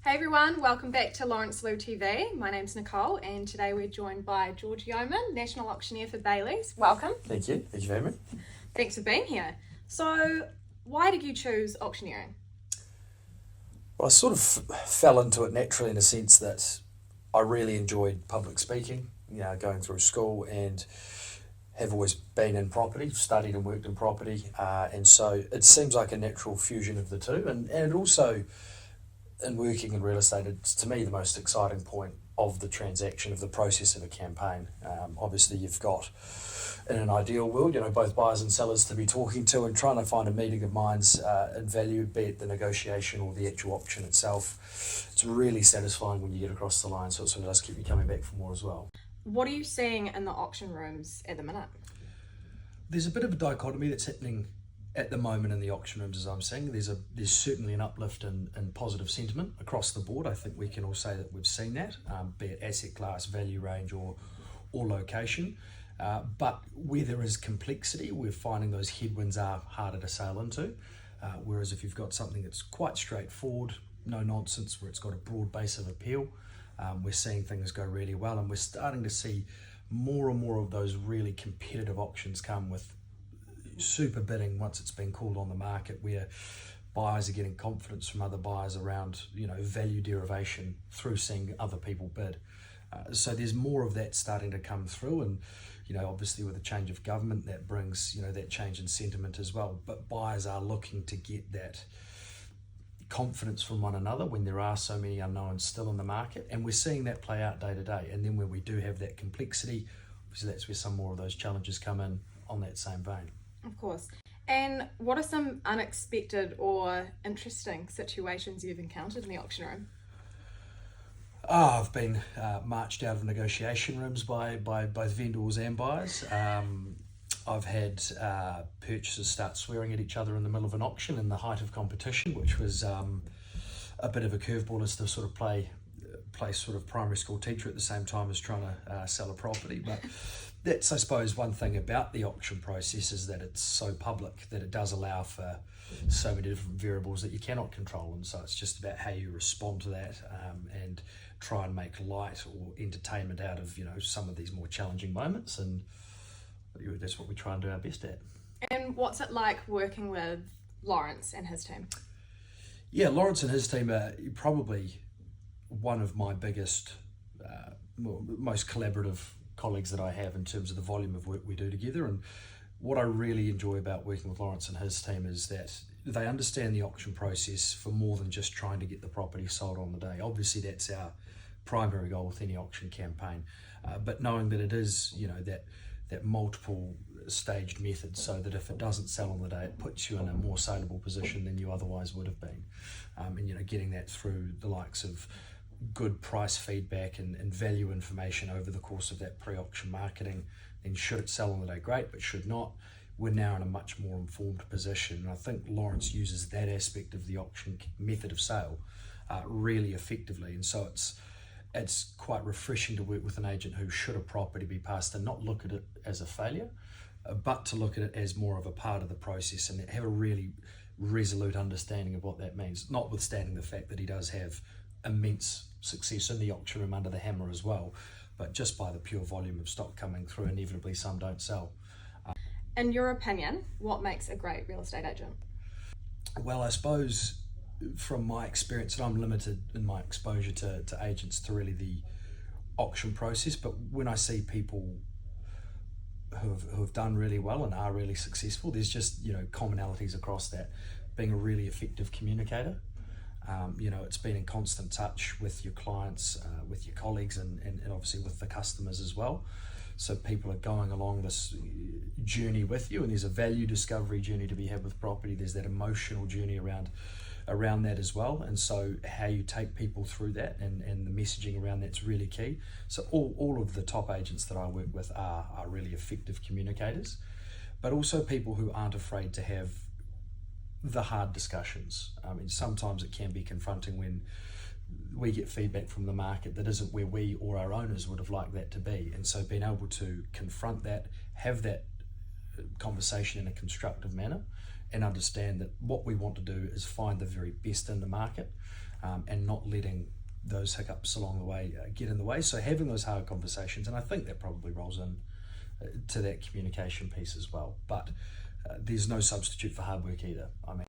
Hey everyone, welcome back to Lawrence Lou TV. My name's Nicole and today we're joined by George Yeoman, National Auctioneer for Bayleys. Welcome. Thank you for having me. Thanks for being here. So, why did you choose auctioneering? Well, I sort of fell into it naturally in a sense that I really enjoyed public speaking, going through school, and have always been in property, studied and worked in property, and so it seems like a natural fusion of the two. And it also, in working in real estate, it's to me the most exciting point of the transaction, of the process of a campaign. Obviously, you've got, in an ideal world, both buyers and sellers to be talking to and trying to find a meeting of minds in value, be it the negotiation or the actual auction itself. It's really satisfying when you get across the line, so it sort of does keep you coming back for more as well. What are you seeing in the auction rooms at the minute? There's a bit of a dichotomy that's happening at the moment in the auction rooms, as I'm saying. There's certainly an uplift in positive sentiment across the board. I think we can all say that we've seen that, be it asset class, value range, or location. But where there is complexity, we're finding those headwinds are harder to sail into. Whereas if you've got something that's quite straightforward, no nonsense, where it's got a broad base of appeal, we're seeing things go really well, and we're starting to see more and more of those really competitive auctions come with super bidding once it's been called on the market, where buyers are getting confidence from other buyers around value derivation through seeing other people bid. So there's more of that starting to come through, and obviously with the change of government that brings that change in sentiment as well. But buyers are looking to get that confidence from one another when there are so many unknowns still in the market, and we're seeing that play out day to day. And then when we do have that complexity, obviously that's where some more of those challenges come in on that same vein. Of course. And what are some unexpected or interesting situations you've encountered in the auction room? I've been marched out of negotiation rooms by both vendors and buyers. I've had purchasers start swearing at each other in the middle of an auction in the height of competition, which was a bit of a curveball, as to sort of play sort of primary school teacher at the same time as trying to sell a property. But that's, I suppose, one thing about the auction process, is that it's so public that it does allow for so many different variables that you cannot control, and so it's just about how you respond to that and try and make light or entertainment out of some of these more challenging moments, and that's what we try and do our best at. And what's it like working with Lawrence and his team? Yeah, Lawrence and his team are probably one of my biggest, most collaborative colleagues that I have in terms of the volume of work we do together. And what I really enjoy about working with Lawrence and his team is that they understand the auction process for more than just trying to get the property sold on the day. Obviously that's our primary goal with any auction campaign, but knowing that it is that multiple staged method, so that if it doesn't sell on the day, it puts you in a more saleable position than you otherwise would have been. And getting that through the likes of good price feedback and value information over the course of that pre-auction marketing. Then should it sell on the day, great, but should not, we're now in a much more informed position. And I think Lawrence uses that aspect of the auction method of sale really effectively, and so it's quite refreshing to work with an agent who, should a property be passed, and not look at it as a failure, but to look at it as more of a part of the process and have a really resolute understanding of what that means, notwithstanding the fact that he does have immense success in the auction room under the hammer as well, but just by the pure volume of stock coming through, inevitably some don't sell. In your opinion, what makes a great real estate agent? Well, I suppose from my experience, and I'm limited in my exposure to agents, to really the auction process, but when I see people who have done really well and are really successful, there's just commonalities across that. Being a really effective communicator, it's been in constant touch with your clients, with your colleagues, and obviously with the customers as well. So people are going along this journey with you, and there's a value discovery journey to be had with property. There's that emotional journey around that as well, and so how you take people through that and the messaging around that's really key. So all of the top agents that I work with are really effective communicators, but also people who aren't afraid to have the hard discussions. I mean, sometimes it can be confronting when we get feedback from the market that isn't where we or our owners would have liked that to be, and so being able to confront that, have that conversation in a constructive manner, and understand that what we want to do is find the very best in the market, and not letting those hiccups along the way get in the way. So having those hard conversations, and I think that probably rolls in to that communication piece as well. But there's no substitute for hard work either. I mean,